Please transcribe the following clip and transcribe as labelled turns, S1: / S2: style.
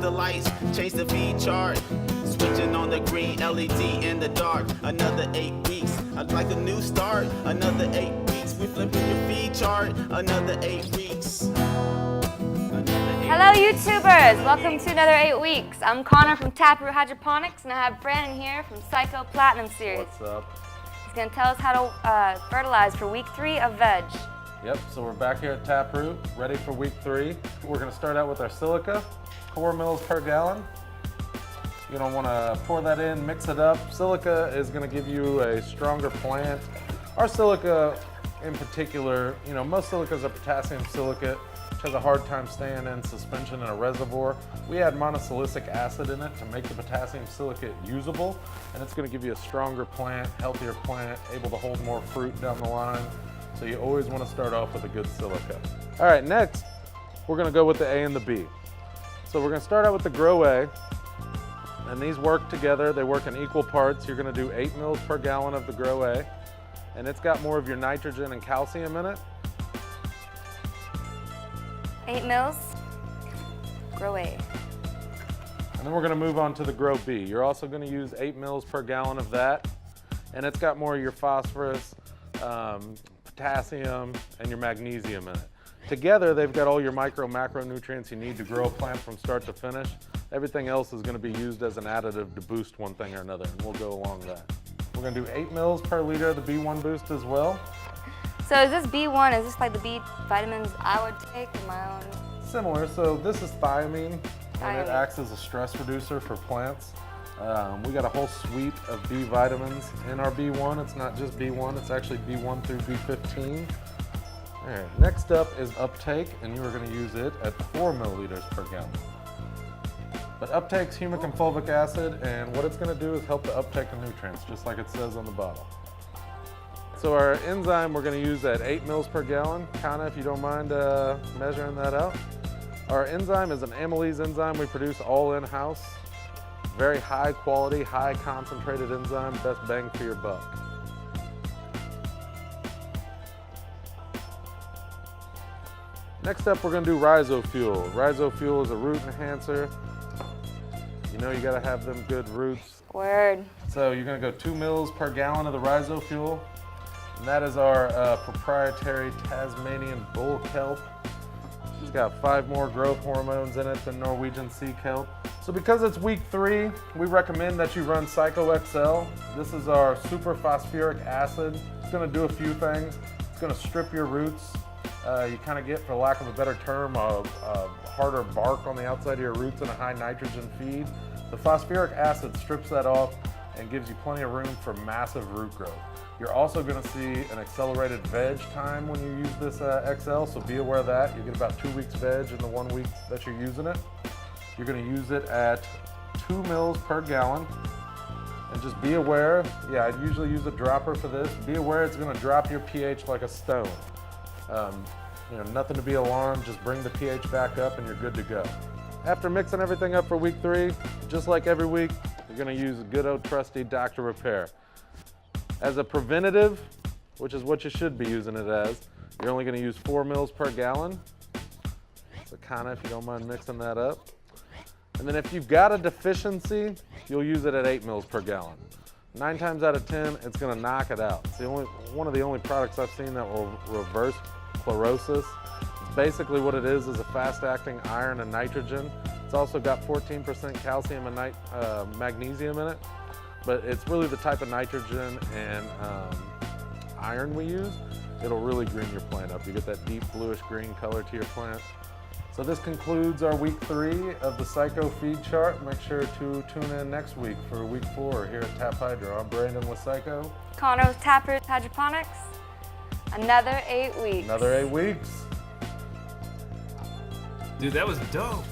S1: the lights, change the feed chart. Switching on the green LED in the dark. Another 8 weeks, I'd like a new start. Another 8 weeks, we flipping your feed chart. Another 8 weeks.
S2: Hello YouTubers, welcome to another 8 weeks. I'm Connor from Taproot Hydroponics, and I have Brandon here from Cyco Platinum Series.
S3: What's up?
S2: He's going to tell us how to fertilize for week 3 of veg.
S3: Yep, so we're back here at Taproot, ready for week 3. We're going to start out with our silica, 4 mils per gallon. You're going to want to pour that in, mix it up. Silica is going to give you a stronger plant. Our silica in particular, you know, most silicas are potassium silicate, which has a hard time staying in suspension in a reservoir. We add monosilicic acid in it to make the potassium silicate usable, and it's going to give you a stronger plant, healthier plant, able to hold more fruit down the line. So you always want to start off with a good silica. All right, next, we're going to go with the A and the B. So we're going to start out with the Grow A, and these work together. They work in equal parts. You're going to do 8 mils per gallon of the Grow A, and it's got more of your nitrogen and calcium in it.
S2: 8 mils, Grow A.
S3: And then we're going to move on to the Grow B. You're also going to use 8 mils per gallon of that, and it's got more of your phosphorus, potassium, and your magnesium in it. Together, they've got all your micro macronutrients you need to grow a plant from start to finish. Everything else is going to be used as an additive to boost one thing or another, and we'll go along that. We're going to do 8 mils per liter of the B1 boost as well.
S2: So is this B1, is this like the B vitamins I would take in my own?
S3: Similar, so this is thiamine, and it acts as a stress reducer for plants. We got a whole suite of B vitamins in our B1. It's not just B1, it's actually B1 through B15. All right, next up is Uptake, and you are going to use it at 4 milliliters per gallon. But Uptake's humic and fulvic acid, and what it's going to do is help the uptake of nutrients, just like it says on the bottle. So our enzyme we're going to use at 8 mils per gallon. Kana, if you don't mind measuring that out. Our enzyme is an amylase enzyme we produce all in-house. Very high quality, high concentrated enzyme, best bang for your buck. Next up, we're going to do rhizofuel. Rhizofuel is a root enhancer. You know you got to have them good roots.
S2: Word.
S3: So you're going to go 2 mils per gallon of the rhizofuel. And that is our proprietary Tasmanian bull kelp. It's got 5 more growth hormones in it than Norwegian sea kelp. So because it's week 3, we recommend that you run Cyco XL. This is our super phosphoric acid. It's going to do a few things. It's going to strip your roots. You kind of get, for lack of a better term, a harder bark on the outside of your roots and a high nitrogen feed. The phosphoric acid strips that off and gives you plenty of room for massive root growth. You're also going to see an accelerated veg time when you use this XL, so be aware of that. You get about 2 weeks veg in the 1 week that you're using it. You're going to use it at 2 mils per gallon. And just be aware, yeah, I'd usually use a dropper for this. Be aware it's going to drop your pH like a stone. You know, nothing to be alarmed, just bring the pH back up and you're good to go. After mixing everything up for week 3, just like every week, you're going to use a good old trusty Dr. Repair. As a preventative, which is what you should be using it as, you're only going to use 4 mils per gallon. So kind of, if you don't mind mixing that up. And then if you've got a deficiency, you'll use it at 8 mils per gallon. 9 times out of 10, it's going to knock it out. It's one of the only products I've seen that will reverse chlorosis. It's basically what it is a fast-acting iron and nitrogen. It's also got 14% calcium and magnesium in it, but it's really the type of nitrogen and iron we use. It'll really green your plant up. You get that deep bluish green color to your plant. So this concludes our week 3 of the Cyco feed chart. Make sure to tune in next week for week 4 here at Tap Hydro. I'm Brandon with Cyco.
S2: Connor with Taproot Hydroponics. Another 8 weeks.
S3: Another 8 weeks.
S1: Dude, that was dope.